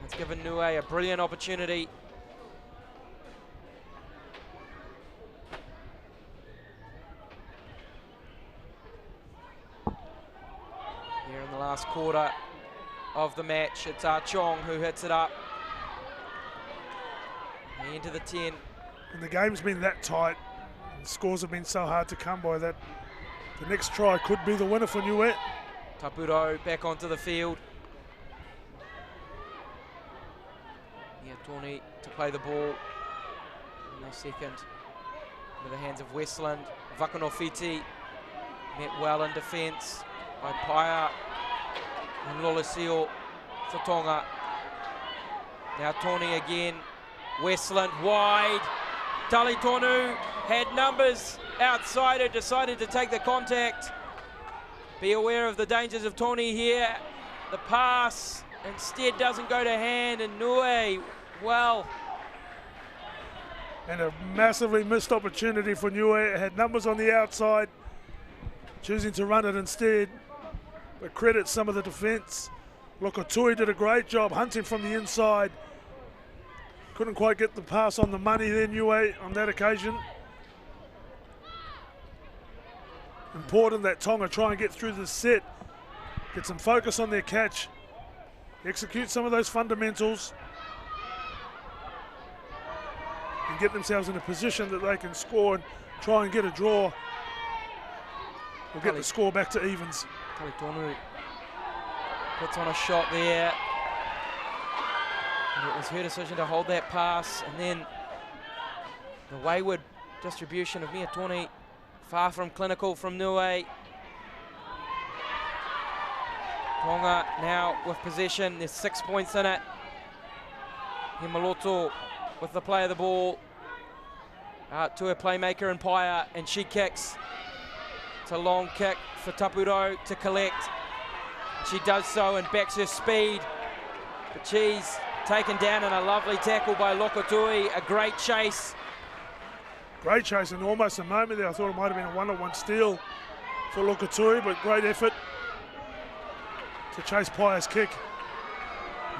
It's given Niue a brilliant opportunity. Here in the last quarter of the match, it's Chong who hits it up. They into the 10. And the game's been that tight. And scores have been so hard to come by that the next try could be the winner for Niue. Tapuro back onto the field. Tony to play the ball in the second into the hands of Westland. Vakanofiti met well in defence by Paia and Lolisio for Tonga. Now Tony again, Westland wide. Talitonu had numbers outside her, decided to take the contact. Be aware of the dangers of Tony here. The pass instead doesn't go to hand, and Niue, well. And a massively missed opportunity for Niue. It had numbers on the outside, choosing to run it instead. But credit some of the defence. Lokotui did a great job hunting from the inside. Couldn't quite get the pass on the money there, Niue, on that occasion. Important that Tonga try and get through the set, get some focus on their catch, execute some of those fundamentals, and get themselves in a position that they can score and try and get a draw. We'll get the score back to evens. Talitonu puts on a shot there. And it was her decision to hold that pass, and then the wayward distribution of Mia Tony, far from clinical from Niue. Tonga now with possession, there's 6 points in it. Himaloto with the play of the ball. Out to her playmaker in Paia, and she kicks. It's a long kick for Tapuro to collect. She does so and backs her speed, but she's taken down in a lovely tackle by Lokotui. A great chase. Great chase, and almost a moment there I thought it might have been a one-on-one steal for Lokotui, but great effort to chase Paia's kick.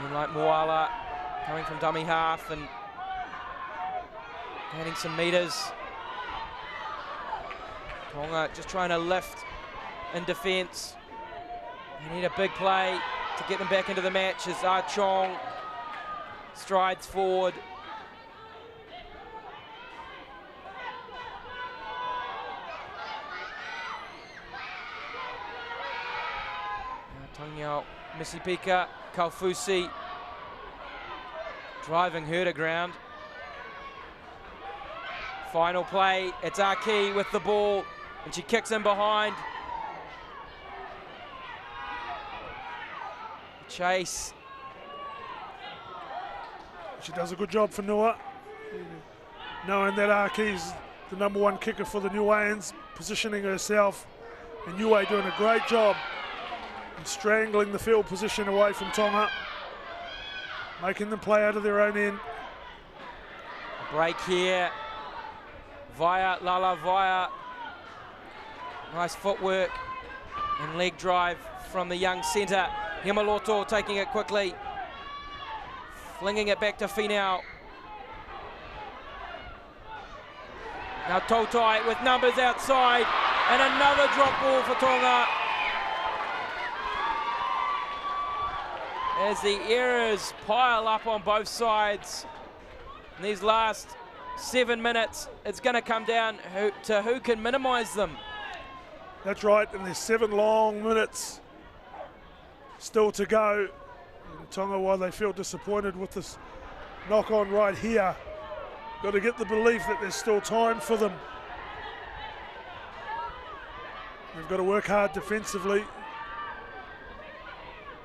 Moonlight Moala coming from dummy half and gaining some metres. Tonga just trying to lift in defence. They need a big play to get them back into the match as Ah Chong strides forward. Tangyao Misipika Kaufusi driving her to ground. Final play, it's Aki with the ball, and she kicks in behind. Chase. She does a good job for Niue, knowing that Aki's the #1 kicker for the Niueans, positioning herself, and Niue doing a great job in strangling the field position away from Tonga, making them play out of their own end. Break here. Via Lala Via. Nice footwork and leg drive from the young centre. Himaloto taking it quickly. Flinging it back to Finau. Now Tautai with numbers outside. And another drop ball for Tonga. As the errors pile up on both sides in these last 7 minutes, it's going to come down to who can minimise them. That's right, and there's 7 long minutes still to go. And Tonga, while they feel disappointed with this knock-on right here, got to get the belief that there's still time for them. They've got to work hard defensively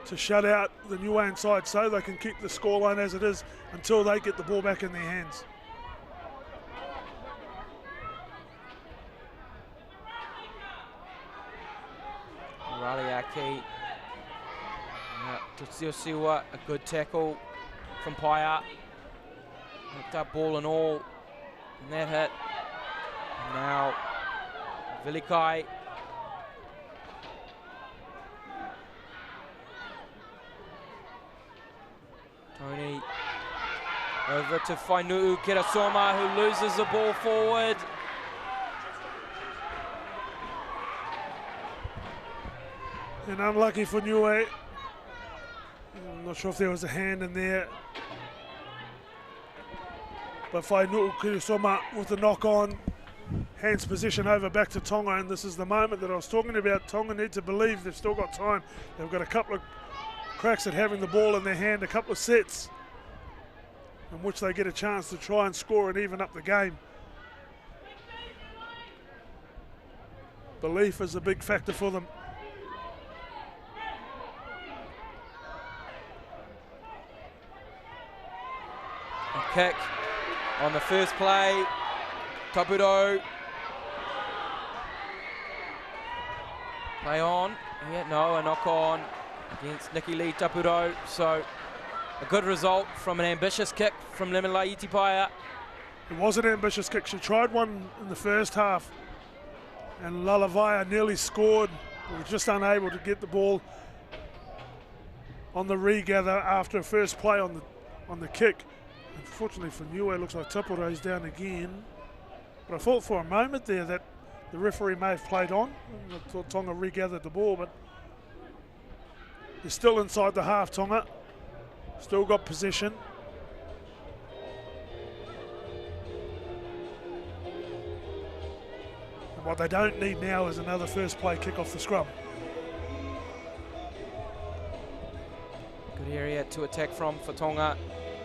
to shut out the Niuean side so they can keep the scoreline as it is until they get the ball back in their hands. Raliaki. Tutsiosiwa, a good tackle from Paia. Hooked up ball and all, and that hit. And now Vilikai. Tony over to Fainuu Kirasoma, who loses the ball forward. And unlucky for Niue. I'm not sure if there was a hand in there. But Fainuu Kirasoma with the knock-on, hands position over back to Tonga, and this is the moment that I was talking about. Tonga need to believe they've still got time. They've got a couple of cracks at having the ball in their hand, a couple of sets in which they get a chance to try and score and even up the game. Belief is a big factor for them. A kick on the first play. Tapuro. Play on. Yeah, no, a knock on against Nikki Lee Tapuro. So a good result from an ambitious kick from Lemelaiti Paia. It was an ambitious kick. She tried one in the first half, and Lalavaya nearly scored. We were just unable to get the ball on the regather after a first play on the kick. Unfortunately for Niue, it looks like Tapuro's down again. But I thought for a moment there that the referee may have played on. I thought Tonga regathered the ball, but they're still inside the half, Tonga. Still got possession. And what they don't need now is another first play kick off the scrum. Good area to attack from for Tonga.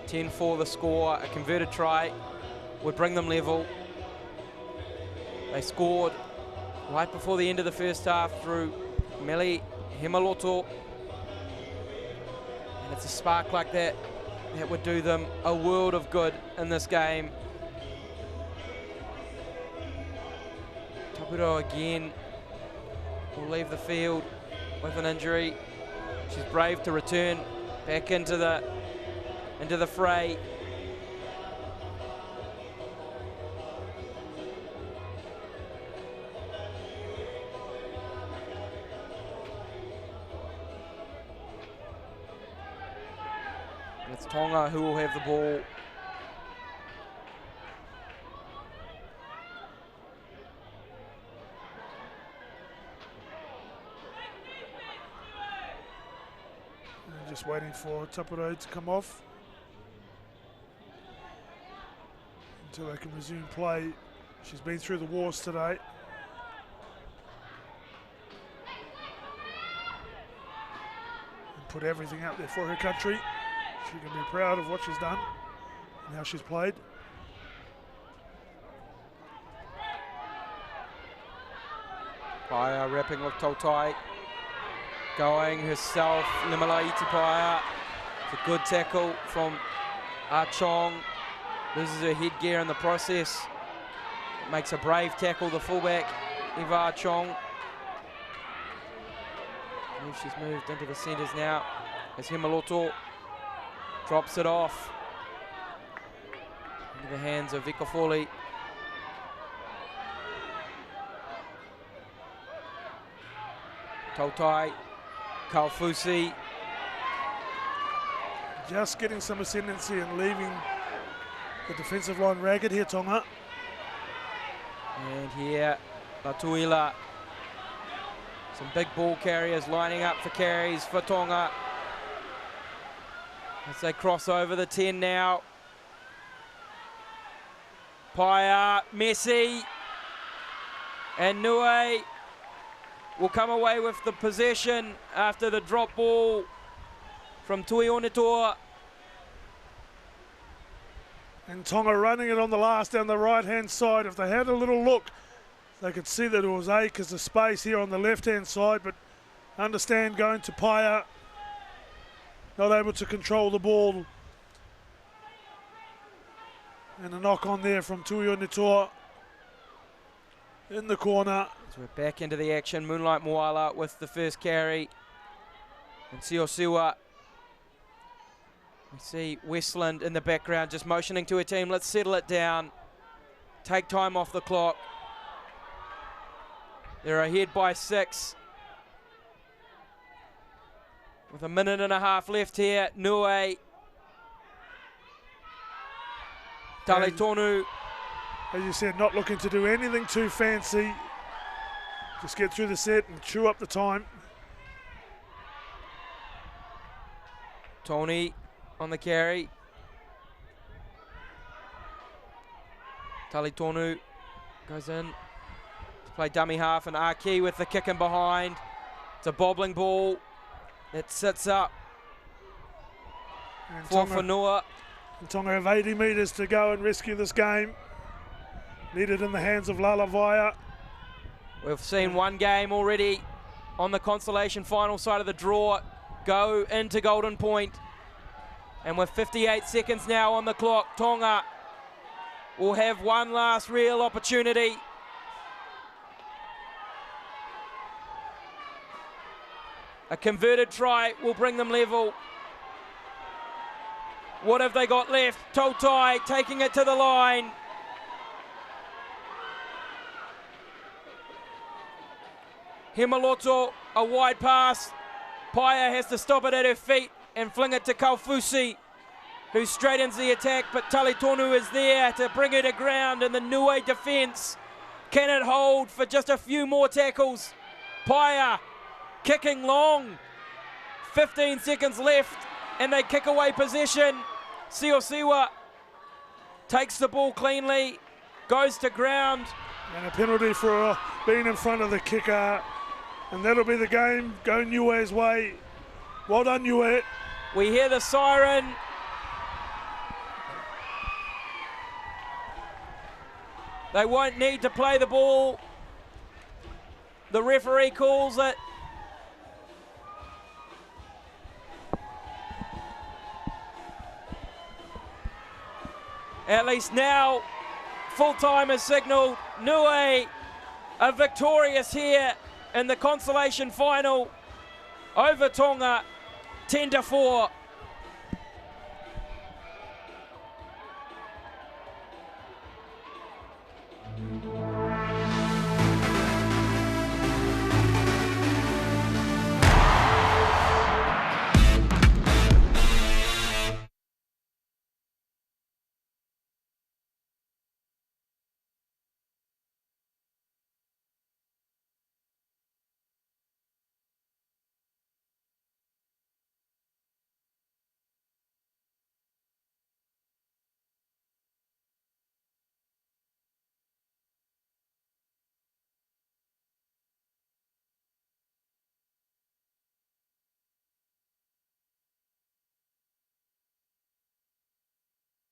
10 for the score. A converted try would bring them level. They scored right before the end of the first half through Meli Himaloto. And it's a spark like that that would do them a world of good in this game. Puro again will leave the field with an injury. She's brave to return back into the fray. It's Tonga who will have the ball. Just waiting for Tapuro to come off until they can resume play. She's been through the wars today. And put everything out there for her country. She can be proud of what she's done and how she's played. Paia wrapping with Tautai. Going herself, Limalai Paia. It's a good tackle from Ah Chong. Loses her headgear in the process. Makes a brave tackle, the fullback, Eva Ah Chong. I believe she's moved into the centres now as Himaloto drops it off into the hands of Vika Foley. Tautai, Kaufusi. Just getting some ascendancy and leaving the defensive line ragged here, Tonga. And here, Latuila. Some big ball carriers lining up for carries for Tonga. As they cross over the 10 now. Paia, Messi, and Niue will come away with the possession after the drop ball from Tui Onetoa. And Tonga running it on the last down the right-hand side. If they had a little look, they could see that it was acres of space here on the left-hand side, but understand going to Paia, not able to control the ball. And a knock on there from Tui Onetoa in the corner. So we're back into the action. Moonlight Moala with the first carry. And Siosiwa. We see Westland in the background just motioning to her team. Let's settle it down. Take time off the clock. They're ahead by 6. With a minute and a half left here. Niue. Talitonu. As you said, not looking to do anything too fancy. Just get through the set and chew up the time. Tony on the carry. Talitonu goes in to play dummy half, and Aki with the kick in behind. It's a bobbling ball that sits up And for Whanua. Tonga have 80 metres to go and rescue this game. Lead it in the hands of Lalavaya. We've seen one game already on the consolation final side of the draw go into Golden Point. And with 58 seconds now on the clock, Tonga will have one last real opportunity. A converted try will bring them level. What have they got left? Tautai taking it to the line. Himaloto, a wide pass. Paia has to stop it at her feet and fling it to Kaufusi, who straightens the attack, but Talitonu is there to bring her to ground, and the Niue defence can it hold for just a few more tackles. Paia kicking long. 15 seconds left, and they kick away possession. Siosiwa takes the ball cleanly, goes to ground. And a penalty for being in front of the kicker. And that'll be the game going Niue's way. Well done, Niue. We hear the siren. They won't need to play the ball. The referee calls it. At least now, full time is signalled. Niue are victorious here in the consolation final over Tonga, 10-4.